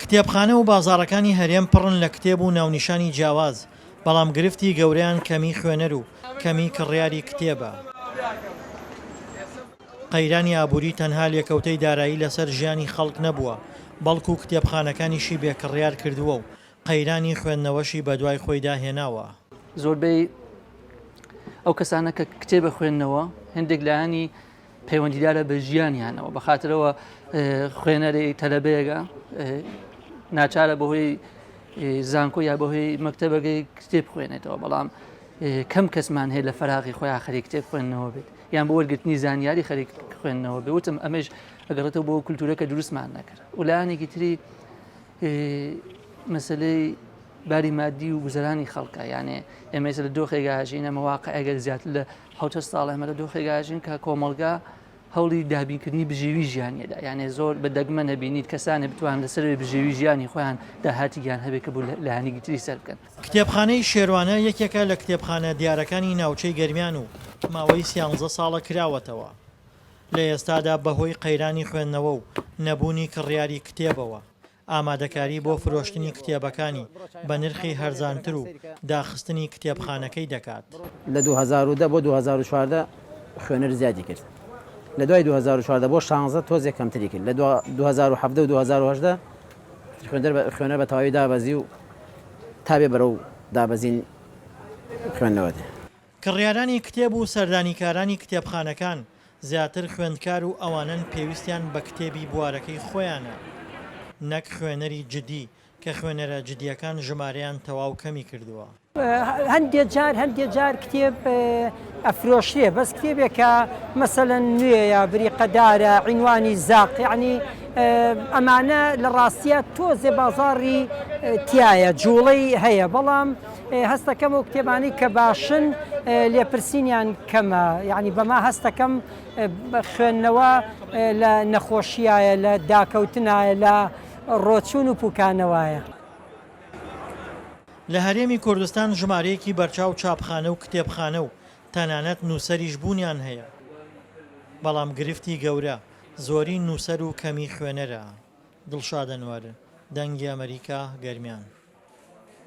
کتێبخانە و بازاڕەکانی هەرێم پڕن لە کتێب و ناونیشانی جیاواز، بەڵام گرفتی گەورەیان کەمی خوێنەر و کەمی کڕیاری کتێبە. قەیرانی ئابووری تەنها لێکەوتەی دارایی لەسەر ژیانی خەڵک نەبووە، بەڵکو کتێبخانەکانیشی بێکڕیار کردووە و قەیرانی خوێندنەوەشی بەدوای خۆی داهێناوە. زۆربەی ئەو کەسانە کە کتێبە خوێندنەوە هەندێک لایانی پەیوەندیدارە بە ژیانیانەوە، بەخاترەوە خوێنەری تەلەبەیەگە ناچارە بەهۆی زانکۆ یا بەهۆی مەکتەبەکەی کتێب خوێنێتەوە، بەڵام کەم کەسمان هەیە لە فەراغی خۆیان خەریک کتێب خوێندنەوە بێت یان بۆ وەرگرتنی زانیاری خەریک خوێندنەوە بێت. وتم ئەمەش ئەگەڕێتەوە بۆ کولتورەکە دروستمان نەکرد. و لایەنێکی تری مەسەلەی باری مادی و گوزەرانی خەڵکە، یانێ ئێمە لە دۆخێگاژین، ئەمە واقع ئەگەر زیاتر لە 70 ساڵ ئەمە لە دۆخێگاژین کە کۆمەڵگا هەوڵی دابینکردنی بژێوی ژیانیەدا، یانێ زۆر بە دەگمە نەبینیت کەسانە بتوان لەسەر بژێوی ژیانی خۆیان داهاتیان هەبێت کە بوو لە هەنێکی تری سەر بکەن. کتێبخانەی شێروانە یەکێکە لە کتێبخانە دیارەکانی ناوچەی گەرمیان و ماوەی 13 ساڵە کراوەتەوە. لە ئێستادا بەهۆی قەیرانی خوێندنەوە و نەبوونی کڕیاری کتێبەوە ئامادەکاری بۆ فرۆشتنی کتێبەکانی بە نرخی هەرزانتر و داخستنی کتێبخانەکەی دەکات. لە 2010 بۆ 2014 خوێنەر زیادی کرد، لە دوای 2014 بۆ 16 تۆزێک کەمتری کرد، لە 2017 و 2018 خوێنەر بە تەواوی دابەزی و تا بێ بەرەو دابەزین خوێندنەوە. کڕیارانی کتێب و سەردانیکارانی کتێبخانەکان زیاتر خوێندکار و ئەوانن پێویستیان بە کتێبی بوارەکەی خۆیانە، نەک خوێنەری جدی کە خوێنەرە جدیەکان ژمارەیان تەواو کەمی کردووە. هەندێک جار کتێب ئەفرۆشرێ، بەس کتێبێکە مەسەلەن نوێیە، بریقەدارە، عینوانی زاق، یعنی ئەمانە لە ڕاستیە تۆزێ بازاڕی تایە، جوڵەی هەیە، بەڵام هەستەکەم و کتێبانی کە باشن لێپرسینیان کەمە، یعنی بەما هەستەکەم خوێندنەوە لە نەخۆشیایە، لە داکەوتنایە، لە ڕۆچوون و پوکانەوەیە. لە هەرێمی کوردستان ژمارەیەکی بەرچاو چاپخانە و کتێبخانە و تەنانەت نووسەریش بوونیان هەیە، بەڵام گرفتی گەورە زۆری نووسەر و کەمی خوێنەرە. دڵشادەنوەر، دەنگی ئەمریکا، گەرمیان.